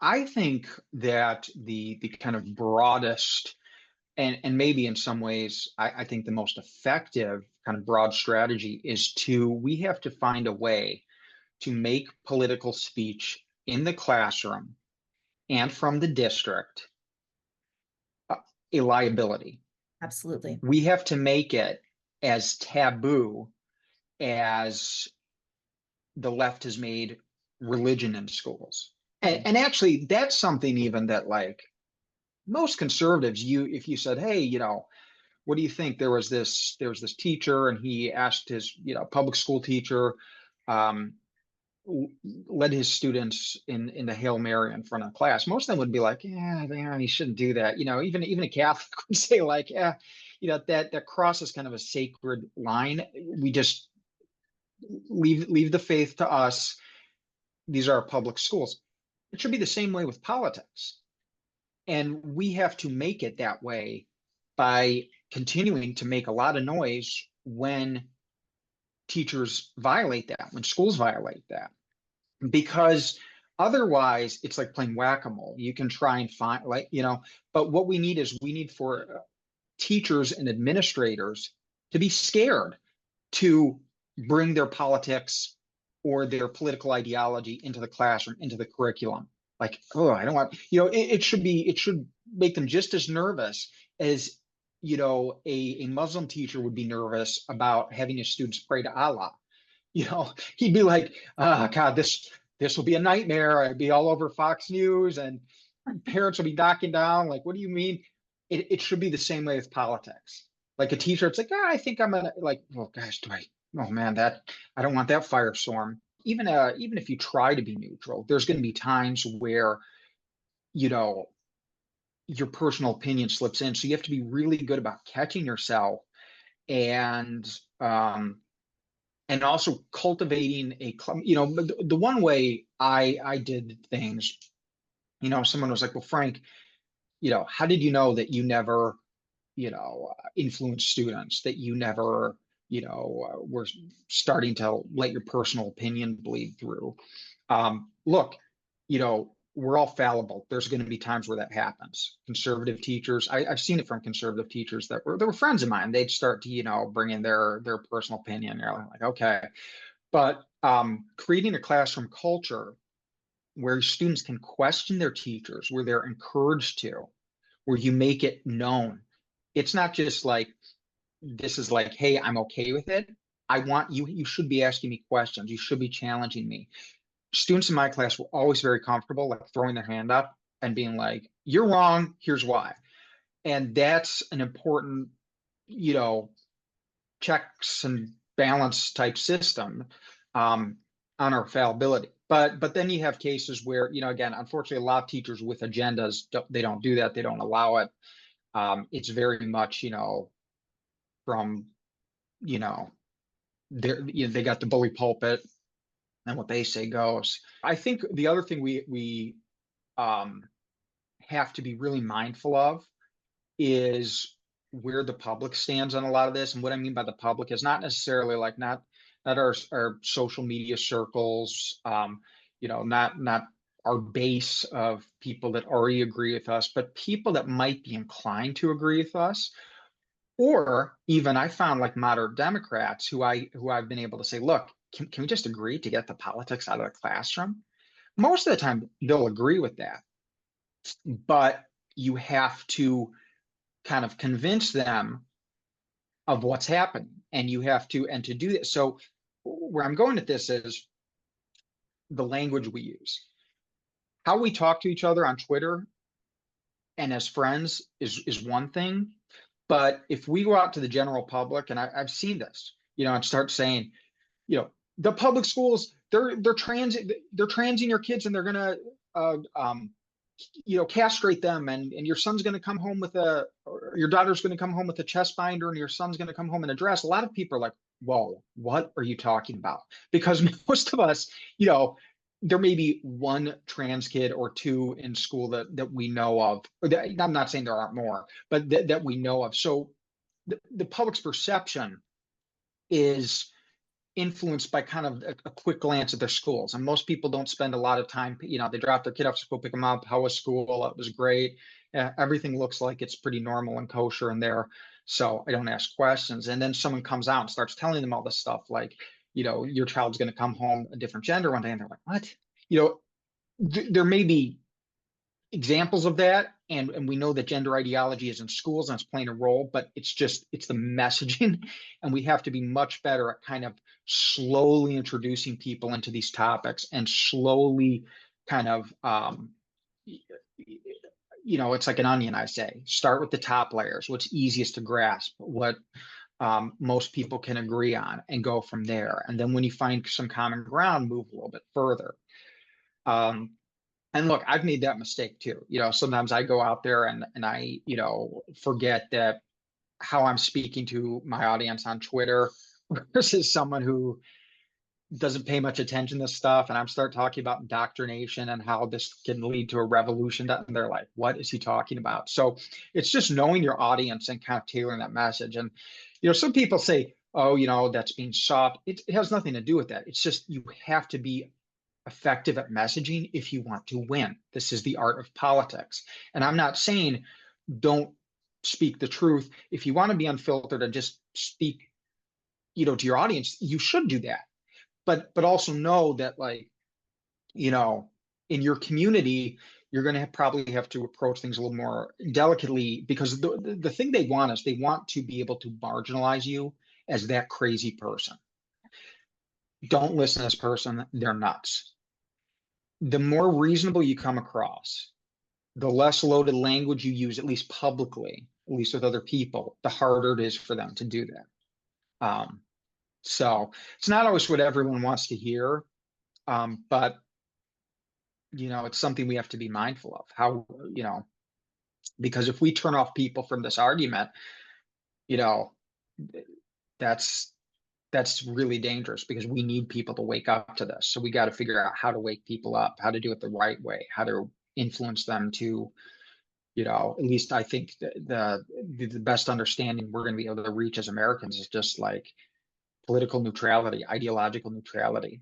I think that the kind of broadest and maybe in some ways I think the most effective kind of broad strategy is to we have to find a way to make political speech in the classroom and from the district a liability. Absolutely. We have to make it as taboo as the left has made religion in schools. And actually, that's something even that like most conservatives, if you said, hey, what do you think? There was this teacher, and he asked his public school teacher, um, led his students in the Hail Mary in front of the class. Most of them would be like, yeah, you shouldn't do that. Even a Catholic would say like, yeah, that crosses kind of a sacred line. We just leave the faith to us. These are our public schools. It should be the same way with politics. And we have to make it that way by continuing to make a lot of noise when teachers violate that, when schools violate that. Because otherwise, it's like playing whack-a-mole. You can try and find, but what we need for teachers and administrators to be scared to bring their politics or their political ideology into the classroom, into the curriculum. Like, oh, I don't want, it should make them just as nervous as, a Muslim teacher would be nervous about having his students pray to Allah. He'd be like, oh, God, this will be a nightmare. I'd be all over Fox News and parents will be knocking down. Like, what do you mean? It should be the same way with politics. Like a teacher, it's like, I think I'm gonna like, oh gosh, oh man, I don't want that firestorm. Even if you try to be neutral, there's going to be times where you know your personal opinion slips in. So you have to be really good about catching yourself and also cultivating the one way I did things. Someone was like, well, Frank, how did you know that you never influence students, that you never were starting to let your personal opinion bleed through? Look, we're all fallible. There's going to be times where that happens. Conservative teachers, I've seen it from conservative teachers that were friends of mine. They'd start to bring in their personal opinion. You're like, okay, but creating a classroom culture where students can question their teachers, where they're encouraged to, where you make it known. It's not just like, this is like, hey, I'm okay with it. I want you, you should be asking me questions. You should be challenging me. Students in my class were always very comfortable, like throwing their hand up and being like, you're wrong, here's why. And that's an important, checks and balance type system on our fallibility. But then you have cases where, again, unfortunately, a lot of teachers with agendas, they don't do that. They don't allow it. It's very much, from, they got the bully pulpit and what they say goes. I think the other thing we have to be really mindful of is where the public stands on a lot of this. And what I mean by the public is not necessarily like not our social media circles, not our base of people that already agree with us, but people that might be inclined to agree with us. Or even I found like moderate Democrats who I've been able to say, look, can we just agree to get the politics out of the classroom? Most of the time they'll agree with that, but you have to kind of convince them of what's happening, and you have to, and to do that. So where I'm going at this is the language we use, how we talk to each other on Twitter and as friends is one thing. But if we go out to the general public, and I've seen this, and start saying, the public schools, they're transing your kids, and they're gonna castrate them, and your son's gonna come home with or your daughter's gonna come home with a chest binder, and your son's gonna come home in a dress. A lot of people are like, whoa, what are you talking about? Because most of us, there may be one trans kid or two in school that we know of. I'm not saying there aren't more, but that we know of. So the public's perception is influenced by kind of a quick glance at their schools. And most people don't spend a lot of time, they drop their kid off to school, pick them up. How was school? It was great. Everything looks like it's pretty normal and kosher in there. So I don't ask questions. And then someone comes out and starts telling them all this stuff like, your child's going to come home a different gender one day. And they're like, what? There may be examples of that. And we know that gender ideology is in schools and it's playing a role, but it's the messaging. And we have to be much better at kind of slowly introducing people into these topics and slowly kind of, it's like an onion, I say. Start with the top layers, what's easiest to grasp, what most people can agree on, and go from there. And then when you find some common ground, move a little bit further. And look, I've made that mistake too. Sometimes I go out there and I, forget that how I'm speaking to my audience on Twitter versus someone who doesn't pay much attention to stuff. And I'm start talking about indoctrination and how this can lead to a revolution. And they're like, what is he talking about? So it's just knowing your audience and kind of tailoring that message. And, some people say, oh, that's being soft. It has nothing to do with that. It's just you have to be effective at messaging if you want to win. This is the art of politics. And I'm not saying don't speak the truth. If you want to be unfiltered and just speak, to your audience, you should do that. But also know that, like, in your community, you're going to probably have to approach things a little more delicately, because the thing they want is they want to be able to marginalize you as that crazy person. Don't listen to this person. They're nuts. The more reasonable you come across, the less loaded language you use, at least publicly, at least with other people, the harder it is for them to do that. So it's not always what everyone wants to hear, but it's something we have to be mindful of. How, because if we turn off people from this argument, that's really dangerous, because we need people to wake up to this. So we got to figure out how to wake people up, how to do it the right way, how to influence them to, at least I think the best understanding we're going to be able to reach as Americans is just like political neutrality, ideological neutrality.